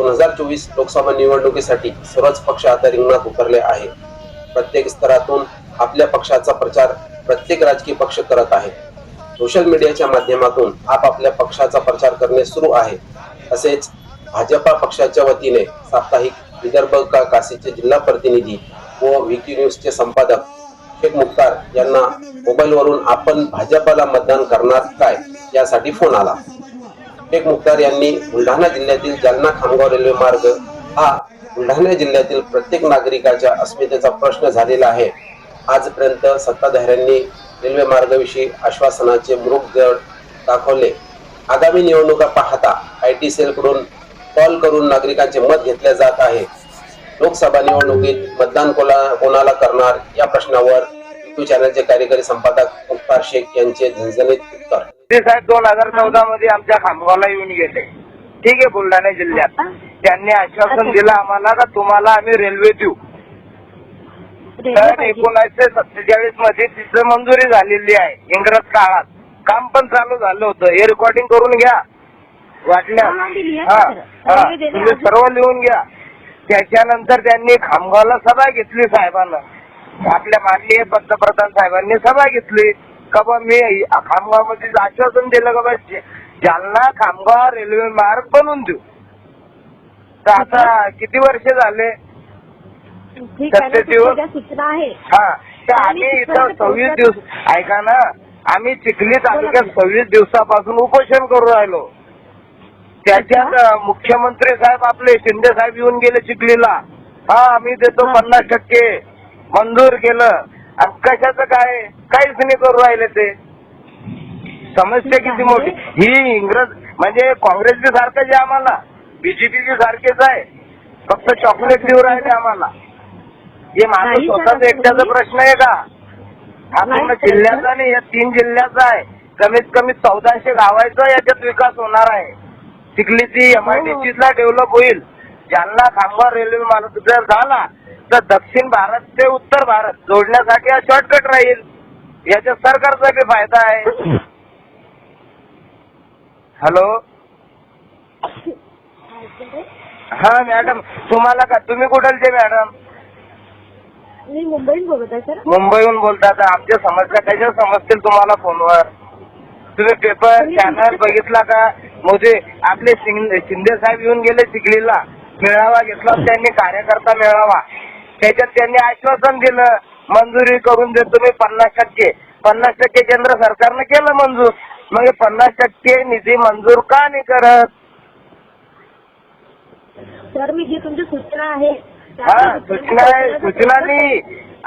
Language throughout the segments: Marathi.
2024 लोकसभा निवडणुकीसाठी सर्वच पक्ष आता रिंगणात उतरले आहे. प्रत्येक स्तरातून आपल्या पक्षाचा प्रचार प्रत्येक राजकीय पक्ष करत आहे. सोशल मीडियाच्या माध्यमातून आपापल्या पक्षाचा प्रचार करणे सुरू आहे. तसेच भाजपा पक्षाच्या वतीने साप्ताहिक विदर्भ का काशीचे जिल्हा प्रतिनिधी व विकी न्यूजचे संपादक शेख मुख्तार यांना मोबाईलवरून आपण भाजपाला मतदान करणार काय यासाठी फोन आला. शेख मुख्तार यांनी बुलढाणा जिल्ह्यातील जालना खामगाव रेल्वे मार्ग हा बुलढाणा जिल्ह्यातील प्रत्येक नागरिकाच्या अस्मितेचा प्रश्न झालेला आहे. आजपर्यंत सत्ताधाऱ्यांनी रेल्वे मार्गाविषयी आश्वासनाचे मृगजळ दाखवले. आगामी निवडणुका पाहता IT सेल कडून कॉल करून नागरिकांचे मत घेतले जात आहे. लोकसभा निवडणुकीत मतदान कोणाला करणार या प्रश्नावर YouTube चॅनलचे कार्यकारी संपादक मुख्तार शेख यांचे झणझणीत उत्तर. ते साहेब 2014 मध्ये आमच्या खामगावला येऊन गेले. ठीक आहे, बुलढाणा जिल्ह्यात त्यांनी आश्वासन दिलं आम्हाला का तुम्हाला आम्ही रेल्वे देऊ. तर 1947 मध्ये तिचं मंजुरी झालेली आहे. इंग्रज काळात काम पण चालू झालं होतं. हे रेकॉर्डिंग करून घ्या वाटल्या. तुम्ही सर्व लिहून घ्या. त्याच्यानंतर त्यांनी खामगावला सभा घेतली साहेबांना. आपल्या माननीय पंतप्रधान साहेबांनी सभा घेतली का बा मी खामगाव मध्ये आश्वासन दिलं का बा जालना खामगाव रेल्वे मार्ग बनवून देऊ. तर आता किती वर्ष झाले? 37 सूचना आहे. हा, तर आम्ही इथं 26 दिवस ऐका ना, आम्ही चिखली तालुक्यात 26 दिवसापासून उपोषण करू राहिलो. त्याच्यात मुख्यमंत्री साहेब आपले शिंदे साहेब येऊन गेले चिखलीला. हा, आम्ही देतो 50% मंजूर केलं. आणि कशाचं काय काहीच नाही करू राहिले. ते समस्या किती मोठी. ही इंग्रज म्हणजे काँग्रेस बी सारखंच आहे आम्हाला, BJP बी सारखेच आहे. फक्त चॉकलेट देऊ राहिले आम्हाला. हे माझं स्वतःच एकट्याचा प्रश्न आहे का? हा पूर्ण जिल्ह्याचा नाही, या 3 जिल्ह्याचा आहे. कमीत कमी 1400 गावाचा याच्यात विकास होणार आहे. चिखलीची MIDC ला डेव्हलप होईल. जालना खामगाव रेल्वे मार्ग जर झाला तर दक्षिण भारत ते उत्तर भारत जोडण्यासाठी हा शॉर्टकट राहील. याच्यात सरकारचा बी फायदा आहे. हॅलो, हा मॅडम, तुम्हाला का तुम्ही कुठलचे मॅडम? मी मुंबईहून बोलत आहे सर. मुंबईहून बोलता. तर आमच्या समस्या कशा समजतील तुम्हाला फोनवर? तुम्ही पेपर चॅनल बघितला का? मोदी आपले शिंदे साहेब येऊन गेले चिखलीला. मेळावा घेतला त्यांनी, कार्यकर्ता मेळावा. त्याच्यात त्यांनी आश्वासन दिलं मंजुरी करून देतो मी 50%. 50% केंद्र सरकारनं केलं मंजूर. मग 50% निधी मंजूर का नाही करत? सर, मी जी तुमची सूचना आहे. हा, सूचना नाही,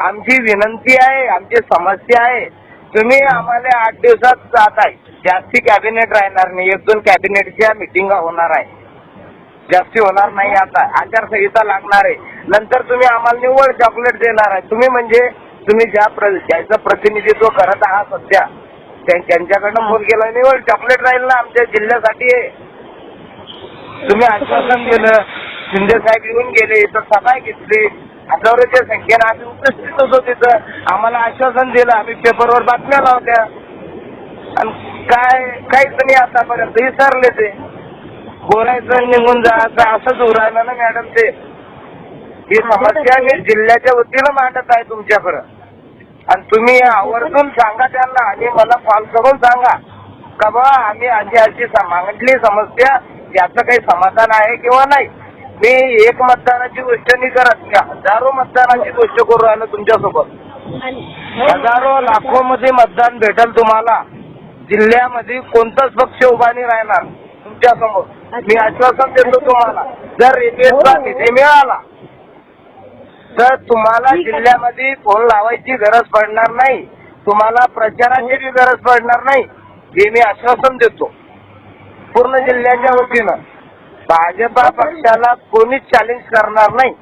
आमची विनंती आहे, आमची समस्या आहे. तुम्ही आम्हाला 8 दिवसात जात आहे. जास्ती कॅबिनेट राहणार नाही. 1-2 कॅबिनेटच्या मिटिंगा होणार आहे. जास्ती होणार नाही. आता आचारसंहिता लागणार आहे. नंतर तुम्ही आम्हाला निव्वळ चॉकलेट देणार आहे. तुम्ही म्हणजे तुम्ही ज्याचं प्रतिनिधित्व करत आहात सध्या त्यांच्याकडनं फोन केला, निव्वळ चॉकलेट राहील ना आमच्या जिल्ह्यासाठी. तुम्ही आश्वासन दिलं, शिंदे साहेब येऊन गेले, तर सभा घेतली, हजारोच्या संख्येने आम्ही उपस्थित होतो तिथं. आम्हाला आश्वासन दिलं, आम्ही पेपरवर बातम्या लावल्या. आणि काहीच नाही आतापर्यंत. विसरले ते. बोलायचं निघून जायचं असंच उरायला ना मॅडम. ते ही समस्या मी जिल्ह्याच्या वतीनं मांडत आहे तुमच्याकडं. आणि तुम्ही आवर्जून सांगा त्यांना आणि मला कॉल करून सांगा का बा आम्ही अशी मागितली समस्या, याचं काही समाधान आहे किंवा नाही. मी एक मतदानाची गोष्ट नाही करत, मी हजारो मतदानाची गोष्ट करू राहिलो तुमच्यासोबत. हजारो लाखो मध्ये मतदान भेटेल तुम्हाला. जिल्ह्यामध्ये कोणताच पक्ष उभा नाही राहणार तुमच्यासमोर. मी आश्वासन देतो तुम्हाला. जर रेल्वेचा निधी मिळाला तर तुम्हाला जिल्ह्यामध्ये फोन लावायची गरज पडणार नाही. तुम्हाला प्रचाराची बी गरज पडणार नाही. हे मी आश्वासन देतो पूर्ण जिल्ह्याच्या वतीनं. भाजपा पक्षाला कोणीच चॅलेंज करणार नाही.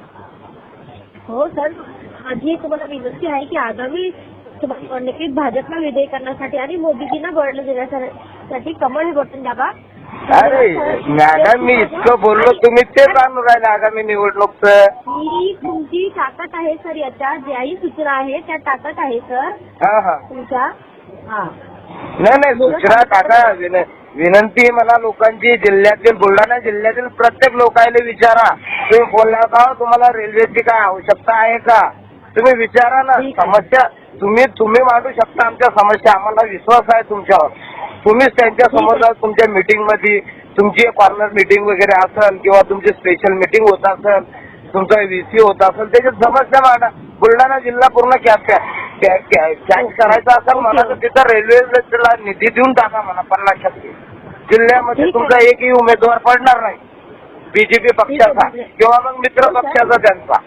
हो सर, माझी तुम्हाला विनंती आहे की आगामी निवडणुकीत भाजपला विजयी करण्यासाठी आणि मोदीजींना बळण देण्यासाठी कमळ हे बटन दाबा. अरे मॅडम, मी इतकं बोललो, तुम्ही तेच आणून राहिले आगामी निवडणूकचं. मी तुमची ताकद आहे सर. याच्या ज्याही सूचना आहे त्या ताकद आहे सर हा हा तुमच्या. नाही सूचना टाका. विनंती आहे मला लोकांची, जिल्ह्यातील बुलढाणा जिल्ह्यातील प्रत्येक लोकांना विचारा, तुम्ही बोलला का तुम्हाला रेल्वेची काय आवश्यकता आहे का, तुम्ही विचारा ना. ठीक आहे. समस्या तुम्ही मांडू शकता आमच्या समस्या, आम्हाला विश्वास आहे तुमच्यावर. तुम्हीच त्यांच्या समोर ठीक आहे. जाऊन तुमच्या मीटिंग मध्ये तुमची कॉर्नर मीटिंग वगैरे असेल किंवा तुमची स्पेशल मीटिंग होत असेल, तुमचा VC होत असेल, त्याच्यात समस्या मांडा. बुलढाणा जिल्हा पूर्ण कॅच करायचा असेल मला तर तिथं रेल्वेला निधी देऊन टाका म्हणा 50%. जिल्ह्यामध्ये ठीक आहे. तुमचा एकही उमेदवार पडणार नाही BJP पक्षाचा ठीक आहे. किंवा मग मित्र पक्षाचा त्यांचा.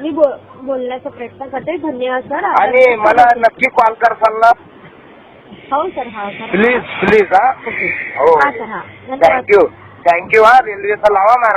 मी बोलण्याचा प्रयत्न करते. धन्यवाद सर. आणि मला नक्की कॉल करसाल ना हो सर. हा सर. प्लीज हा. ओके. हो हा सर. हा धन्यवाद. थँक्यू हा. रेल्वेचा लावा मार्ग.